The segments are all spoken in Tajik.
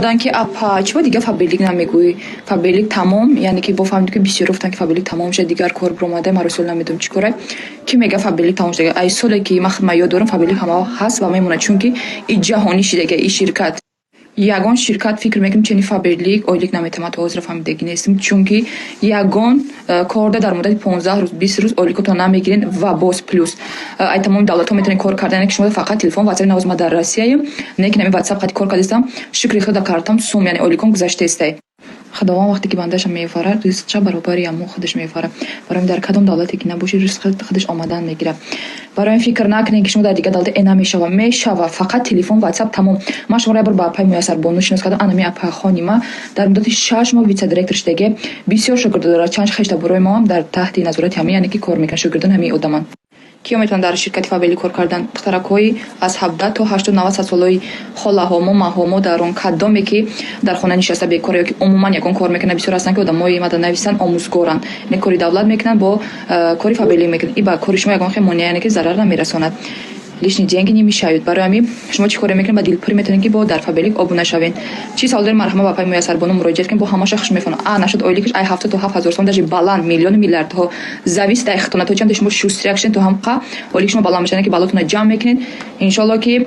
که اپ چه دیگه فابریک نمیگویی فابریک تمام یعنی که با فهمیدم که بسیار گفتن که فابریک تمام شد دیگر کار برآمده ما رسول نمیدونم چیکاره کی میگه فابریک تمام شده ای سالی که ما یادم فابریک هم هست و میمونه چون که این جهانی شده که این شرکت یگان شرکت فکر میکنم چنین فابریک اویلیک نمیتونه تو حاضر فهمیده نیستم چون که یگان کار در مدت 15 روز 20 روز اویلیک تو نمیگیرین و باز پلس ای تمام دولت ها میتونن کار کردن که شما فقط تلفن واتساپ نواز ما در روسیه نه که نمی واتساپ قد کار کردم شکر خدا کارتم سوم یعنی اویلیکم گذشته است خداوند وقتی که بندش میفاره ریسک برابری هم خودش میفاره برای در کدام دولتی که نباشه ریسک خودش آمدن میگیره برای فکر نکنین که شما در دیگه دولت اینا میشه فقط تلفن واتساپ تمام ما شما را با پای میسر بونو شناس کردم انا می اپ خانم در مدت 6 ماه ویце دایرکتور شده بسیار شکر داره چند خشت برای ما هم در تحت نظارت همین یعنی که کار میکنه شاگردان همین آدمان کیا میتونن در شرکت فابریک کار کردن دخترکای از 17 تا 80 90 سالای خاله ما در اون کدامی که در خانه نشسته بیکار یا که عموما یکون کار میکنه بسیار هستن که آدمای مدن نویسن آموزگارن نه کاری دولت میکنن با کاری فابریک میکنن این با کاری شما یکون خیلی مونیه یعنی که ضرر نمیرساند лишний деньги نمیشاید برای همین شما چی کار میکنین با دلپری میتونین که با در فابریک آبونه شوین چی سال در مرحمه با پای میسر بونو مراجعه کنین با همه شخص میفهمن نشد اویلیکش ای هفته تا 7000 سوم даже балан миллион میلیارد ها зависит اختنا تو چند شما شوستریکشن تو هم قا اویلیک شما балан میشن که بالاتون جمع میکنین ان شاء الله که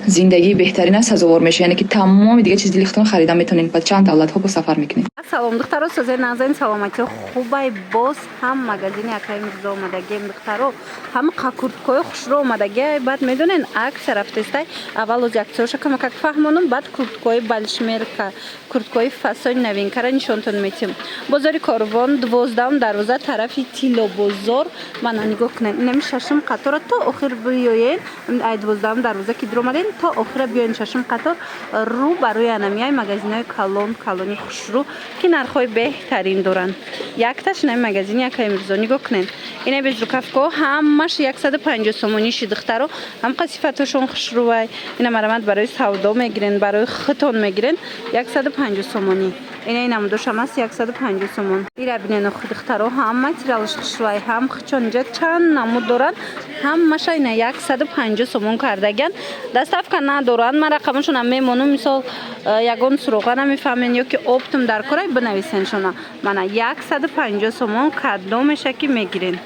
زندگی بهترین است سزاوار میشه یعنی که تمام دیگه چیز دلختون خریدن میتونین با چند دولت ها با سفر میکنین سلام دخترا سوزه نازنین سلامتی خوبای باز هم مگزین اکریم رضا اومدگیم دخترا هم قاکورتکوی خوش رو اومدگی بعد میدونین عکس رفته است اول از عکسش کم که فهمونم بعد کورتکوی بالشمرکا کورتکوی فاسون نوین کار نشونتون میتیم بازاری کاروان 12 دروازه طرفی تیلو بازار من نگاه کنین نمیششم قطار تا آخر بیاین ای 12 دروازه کی درآمدین تا آخر بیاین ششم قطار رو برای انمیای مگزینای کالونی خوشرو که نرخ‌های بهترین دارن یک تاش نه مگزین یک امروز نگاه کنین اینه به زوکافکو همش 150 سومونی شی دخترو هم قصیفتشون خوشروای اینا مرامت برای سودا میگیرن برای خطون میگیرن 150 سومونی اینه نمودش هم است 150 سومون اینا ببینن خود دخترو هم ماتریالش خوشروای هم خچونجا چند نمود دارن هم ماشه اینه 150 سومون کردگن دستاف که ندارن من رقمشون هم میمونم مثال یگان سروغا نمیفهمین یا که اپتم در کارای بنویسن شما من 150 سومون کادو میشه که میگیرین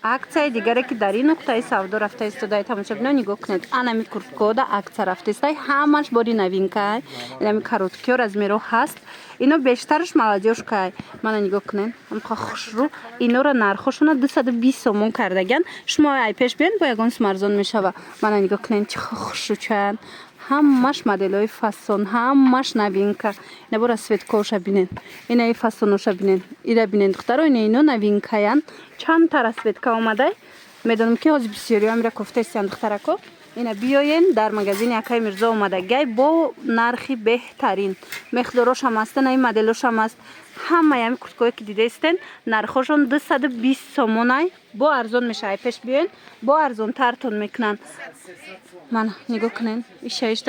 акция دیگری که در این نقطه سودا رفته است دای تماشا ببینید نگاه کنید انا می کورتکو دا акция رفته است همش باری نوینکای اینم کاروتکی размерو هست اینو بیشترش молодежь کای من نگاه کنین هم خوش رو اینو را نرخشون 220 سومون کردگن شما ای پیش بیاین با یگان سمارزون میشه من نگاه کنین چه خوشو چن همش مدلای فاسون همش نوینکا نبود سویتکوش بینین اینه فاسونوش بینین ایره بینین دخترو اینو نوینکایان چند تا سویتکا اومده میدونم که از بسیاری هم را کفته استیان دخترکو اینا بیاین در مغازین یکای مرزا اومده گای با نرخی بهترین مقدارش هم هستن این مدلش هم هست همه هم کورتکوی که دیده استن نرخشون 220 سومونای با ارزون میشه پیش بیاین با ارزون ترتون میکنن من نگاه کنین ایشایش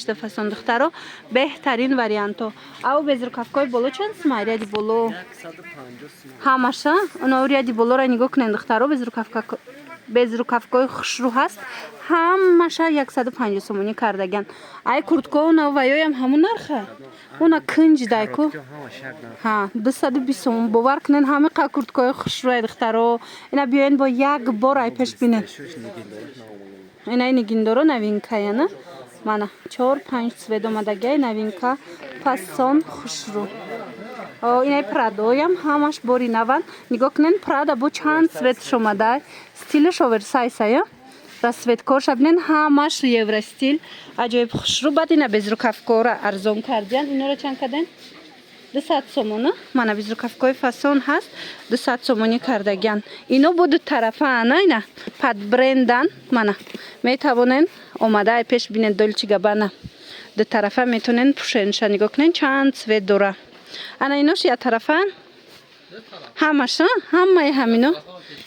دفاسون دخترو بهترین وریانتو او بزر کافکای بولو چند سمایری دی بولو همشه اونا ریادی بولو را نگاه کنین دخترو بزر کافکای خوش رو هست همشه 150 سومونی کردگن ای کورتکو اونا ویای هم همون نرخه اونا کنج دایکو ها 220 سومون باور کنین همه کورتکای خوش رو دخترو اینا بیاین با یک بار ای پیش بینن اینای نگیندارو نوینکایه نه من 4-5 سوید اومدگی نوینکا فاسون خوشرو اینای پرادویم همش باری نوان نگاه کنین پرادا بو چند سوید شماده ستیلش اوورسایزه را سوید کار شبنین همش یورو استیل عجیب خوشرو بعد اینا بزرگ کافکو را ارزون کردین اینا رو چند کردین 200 سومونه من بزرگ کافکوی فاسون هست 200 سومونی کردگن اینو بود طرفه نه پد برندن من میتوانین اومده پیش بینید دولچی گابانا دو طرفه میتونین پوشنش نگاه کنین چند سوید دوره انا اینوش یا طرفن همش همه همینو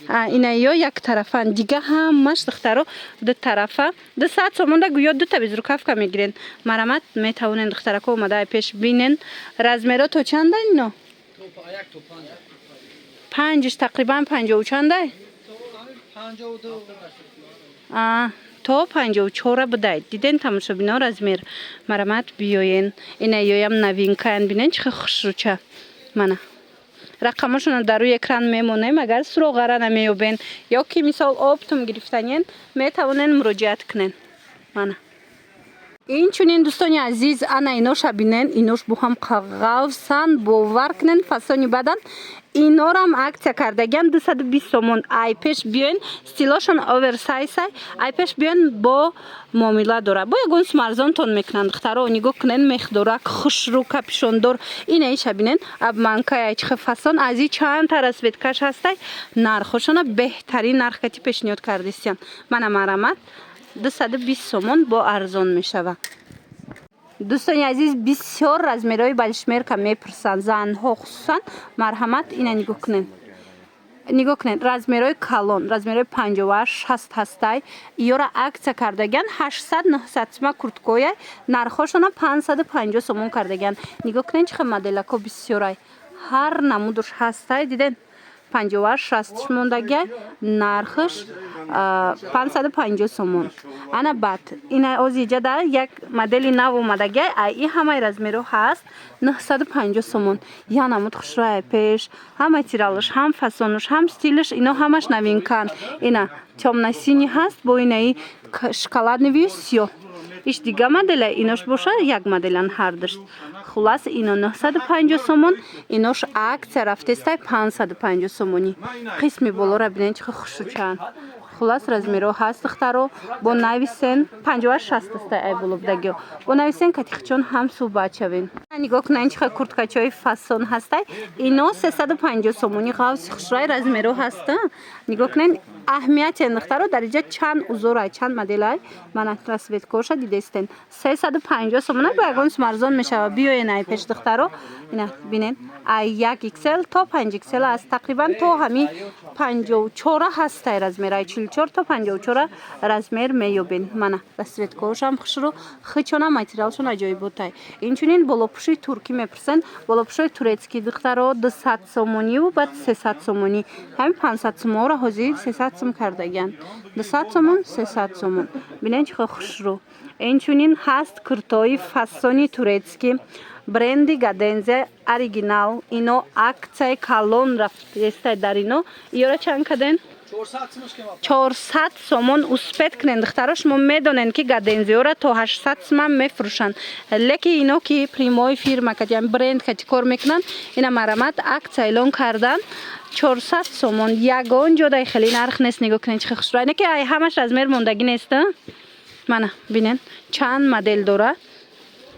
اینا یا یک طرفن دیگه همش دخترو دو طرفه 200 سومون دا گویا دو تا بزرگ کافکا میگیرین مرامت میتوانین دخترکو اومده پیش بینین رزمیرا تو چنده اینو؟ پنجش تقریبا 50 و چنده؟ то 54 будайд. Диден тамошобино размер. Марамат биёен. Ина ёям новинкаан бинен чӣ хушрӯча. Мана. Рақамашона дар рӯи экран мемонем. Агар суроғара намеёбен ё ки мисол оптум гирифтанен метавонен муроҷиат кунен. Мана. Инчунин дӯстони азиз ана иноша бинен. Инош бо ҳам қағавсан бовар кунен фасони бадан. Инорам акция кардагиам 220 сомон. Ай пеш биёен стилошон оверсайсай. Ай пеш биёен бо муомила дора. Бо ягон смарзонтон мекунанд духтаро нигоҳ кунен мехдорак хушрӯ капишондор. Ина иша бинен абманкай айчхи фасон ази чандта расветкаш ҳастай. Нархошона беҳтарин нарх кати пешниҳод кардистиян. Мана марамат 220 сомон бо арзон мешава. Дӯстони азиз бисёр размерҳои балишмерка мепурсанд занҳо хусусан марҳамат ина нигоҳ кунен. Нигоҳ кунед размерҳои калон размерҳои 58-60 ҳастай иёра акция кардагиан 800-900 сома курткояй нархошона 550 сомон кардагиан. Нигоҳ кунед чихел моделако бисёрай ҳар намудуш ҳастай диден 58-60 мондагиай нархш 550 сомон. Ана бад ина озиҷада як модели нав омадагиай и ҳамаи размерҳо ҳаст 950 сомон. Я намуд хушрӯяй пеш ҳама тиралаш ҳам фасонуш ҳам стилиш ино ҳамаш новинкан. Ина тёмно-синий ҳаст бо инаи шоколаднивию сиёҳ. Иш дига моделя инош боша як моделян ҳар дашт. Хулас ино 950 сомон инош акция рафтестай 550 сомони. Қисми болора бинен чихе хушучан. Хулас размерҳо ҳаст духтаро бо нависен 50-60 астай ай болобдагиё. Бо нависен катихчон ҳам суҳбат шавен. Нигоҳ кунед чихе курткачаҳои фасон ҳастай. Ино 350 сомони ғавси хушрӯи размерҳо ҳаста. Нигоҳ кунед аҳамияти духтаро дариҷа чанд узорай чанд моделай мана расветкоша дидестен 350 сомон бо ягон сумарзон мешава. Биёен ай пеш духтаро ина бинен ай 1 XL то 5 XL аст тақрибан то ҳами 54 ҳастай размерай 44 то 54 размер меёбен. Мана расветкошам хушрӯ хичона материалшон аҷоиботай. Инчунин болопӯши туркӣ мепурсен болопӯшои турецкӣ духтаро 200 сомониву баъд 300 сомонӣ ҳами 500 сомонро ҳозир 300 сом кардагиан 200 сомон 300 сомон бинен чихе хушрӯ. Инчунин ҳаст куртои фасони турецкӣ бренди Гадензе оригинал ино акцияи калон рафтестай дар ино иёра чанд каден 400 сомон успет кунен духтаро шумо медонен ки Гадензеора то 800 сомон мефурӯшанд леки ино ки прямои фирма кати бренд кати кор мекунанд ина марамат акция эълон кардан 400 сомон ягон ҷодай хеле нарх нест. Нигоҳ кунед чихе хушрӯ ки ай ҳамаш размер мондагӣ нест. Мана бинен чанд модел дора.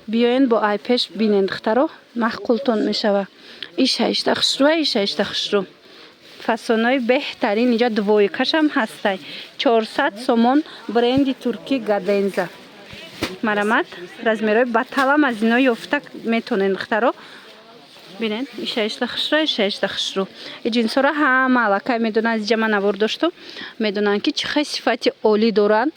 Биёен бо ай пеш бинен духтаро маҳқултон мешава. Иша ишта хушрӯ иша ишта хушрӯ фасонои беҳтарин инҷа двойкашам ҳастай 400 сомон бренди туркӣ Гаденза. Марамат размерҳои баталам аз ино ёфта метонен духтаро бинен иша ишта хушрӯ иша ишта хушрӯ. Ҷинсора ҳама аллакай медонанд аз ҷама навор дошту медонанд ки чихе сифати олӣ доранд.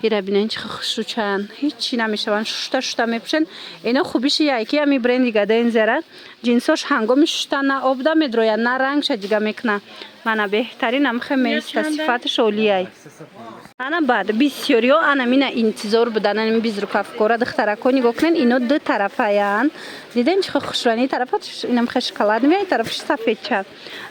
Ира бинен чихе хушрӯчаан ҳичи намешаванд шушта мепӯшен. Ино хубиши яки ами бренди Гадензера ҷинсош ҳангоми шушта на обда медрояд на рангша дига мекуна. Мана беҳтарин амхе меиста сифатиш олияй. Ана баъд бисёриҳо анамина интизор будан ами безрукавкора духтарако нигоҳ кунен ино ду тарафаян диден чихе хушрӯян ин тарафаш инамхе шоколаднивия ин тарафаш сафедча.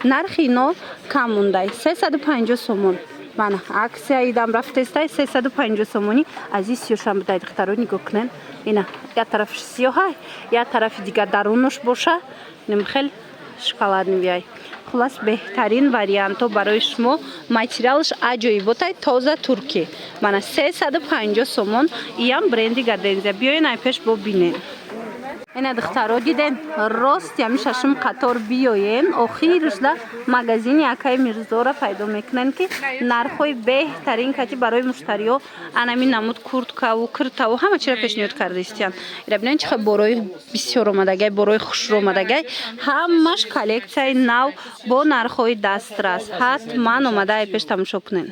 Нархи ино кам мондай 350 сомон. Мана акция идам рафтестай 350 сомони ази сиёшам будай духтаро нигоҳ кунен ина я тарафаш сиёҳай я тарафи дига дарунуш боша нимхел шоколаднивияй. Хулас беҳтарин вариантҳо барои шумо материалш аҷоиботай тоза туркӣ. Мана 350 сомон иам бренди Гаденза. Биёен ай пеш бо бинен. Ина духтаро диден рост ями шашум қатор биёен охиришда магазини Акай Мирзора пайдо мекунен ки нархҳои беҳтарин кати барои муштариҳо анами намуд курткаву киртаву ҳама чиро пешниҳод кардаистиян. Ира бинен чихе борои бисёр омадагай борои хушрӯ омадагай ҳамаш коллекцияи нав бо нархҳои дастрас ҳатман омада ай пеш тамошо кунен.